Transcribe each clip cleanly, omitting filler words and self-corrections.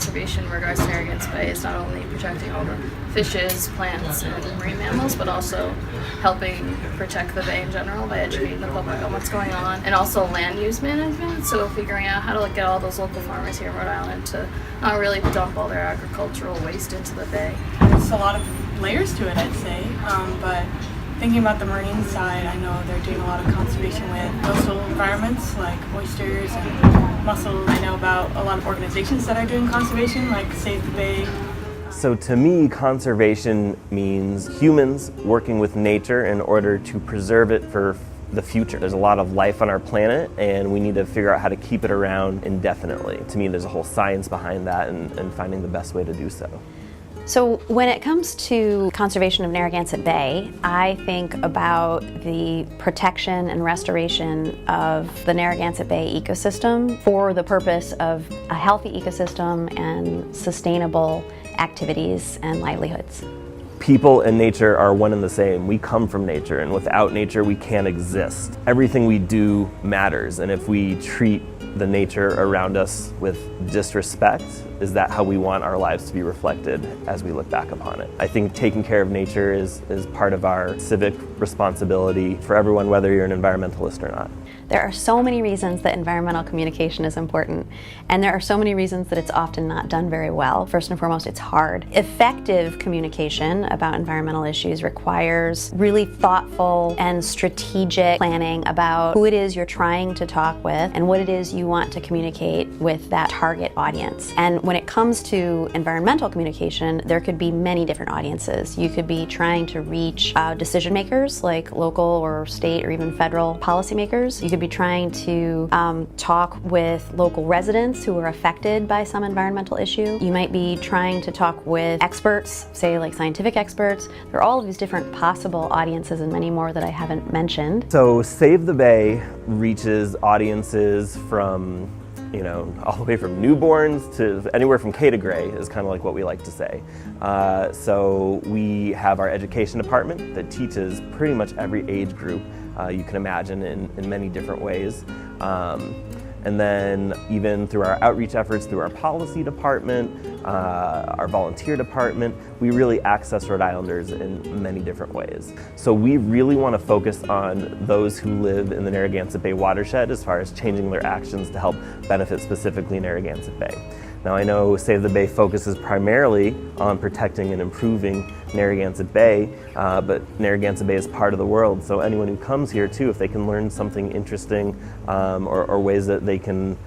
conservation in regards to Narragansett Bay is not only protecting all the fishes, plants, and marine mammals, but also helping protect the bay in general by educating the public on what's going on, and also land use management, so figuring out how to get all those local farmers here in Rhode Island to not really dump all their agricultural waste into the bay. There's a lot of layers to it, I'd say, but thinking about the marine side, I know they're doing a lot of conservation with coastal environments like oysters and mussels. I know about a lot of organizations that are doing conservation, like Save the Bay. So to me, conservation means humans working with nature in order to preserve it for the future. There's a lot of life on our planet, and we need to figure out how to keep it around indefinitely. To me, there's a whole science behind that and finding the best way to do so. So when it comes to conservation of Narragansett Bay, I think about the protection and restoration of the Narragansett Bay ecosystem for the purpose of a healthy ecosystem and sustainable activities and livelihoods. People and nature are one and the same. We come from nature, and without nature we can't exist. Everything we do matters, and if we treat the nature around us with disrespect, is that how we want our lives to be reflected as we look back upon it? I think taking care of nature is part of our civic responsibility for everyone, whether you're an environmentalist or not. There are so many reasons that environmental communication is important, and there are so many reasons that it's often not done very well. First and foremost, it's hard. Effective communication about environmental issues requires really thoughtful and strategic planning about who it is you're trying to talk with and what it is you want to communicate with that target audience. And when it comes to environmental communication, there could be many different audiences. You could be trying to reach decision makers like local or state or even federal policymakers. You could be trying to talk with local residents who are affected by some environmental issue. You might be trying to talk with experts, say like scientific experts. There are all of these different possible audiences and many more that I haven't mentioned. So Save the Bay reaches audiences from all the way from newborns to anywhere from K to gray is kind of like what we like to say. So we have our education department that teaches pretty much every age group you can imagine in many different ways. And then even through our outreach efforts, through our policy department, our volunteer department, we really access Rhode Islanders in many different ways. So we really want to focus on those who live in the Narragansett Bay watershed as far as changing their actions to help benefit specifically Narragansett Bay. Now I know Save the Bay focuses primarily on protecting and improving Narragansett Bay, but Narragansett Bay is part of the world, so anyone who comes here too, if they can learn something interesting or ways that they can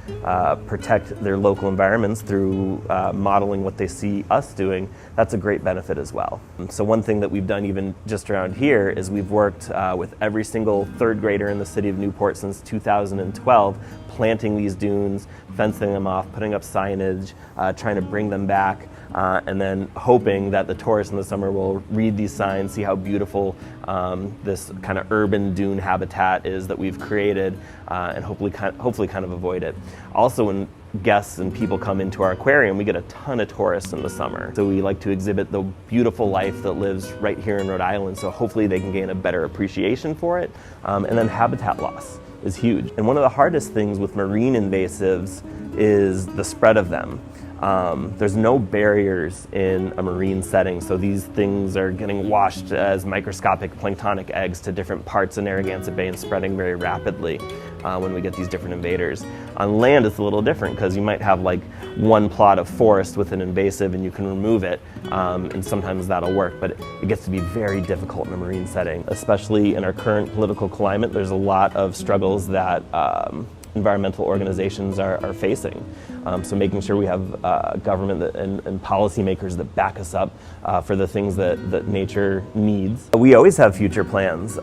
protect their local environments through modeling what they see us doing, that's a great benefit as well. So one thing that we've done even just around here is we've worked with every single third grader in the city of Newport since 2012, planting these dunes, fencing them off, putting up signage, trying to bring them back, and then hoping that the tourists in the summer will read these signs, see how beautiful this kind of urban dune habitat is that we've created, and hopefully kind of avoid it. Also, when guests and people come into our aquarium, we get a ton of tourists in the summer. So we like to exhibit the beautiful life that lives right here in Rhode Island, so hopefully they can gain a better appreciation for it. And then habitat loss is huge. And one of the hardest things with marine invasives is the spread of them. There's no barriers in a marine setting, so these things are getting washed as microscopic planktonic eggs to different parts of Narragansett Bay and spreading very rapidly when we get these different invaders. On land it's a little different because you might have like one plot of forest with an invasive and you can remove it, and sometimes that'll work, but it gets to be very difficult in a marine setting. Especially in our current political climate, there's a lot of struggles that environmental organizations are facing. So making sure we have government and policymakers that back us up for the things that nature needs. We always have future plans.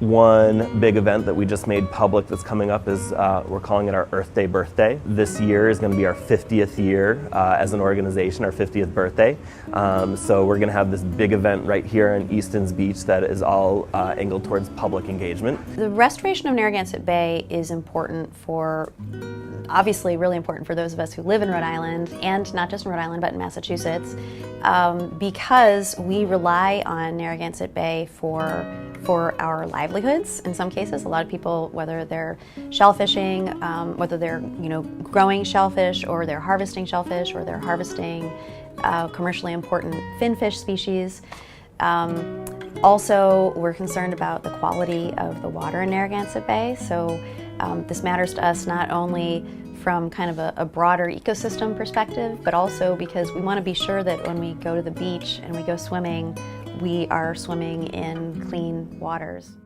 One big event that we just made public that's coming up is we're calling it our Earth Day birthday. This year is going to be our 50th year as an organization, our 50th birthday. So we're going to have this big event right here on Easton's Beach that is all angled towards public engagement. The restoration of Narragansett Bay is important for, obviously really important for those of us who live in Rhode Island, and not just in Rhode Island but in Massachusetts, because we rely on Narragansett Bay for our livelihood. livelihoods in some cases. A lot of people, whether they're shellfishing, whether they're growing shellfish, or they're harvesting shellfish, or they're harvesting commercially important finfish species. Also, we're concerned about the quality of the water in Narragansett Bay. So this matters to us not only from kind of a broader ecosystem perspective, but also because we want to be sure that when we go to the beach and we go swimming, we are swimming in clean waters.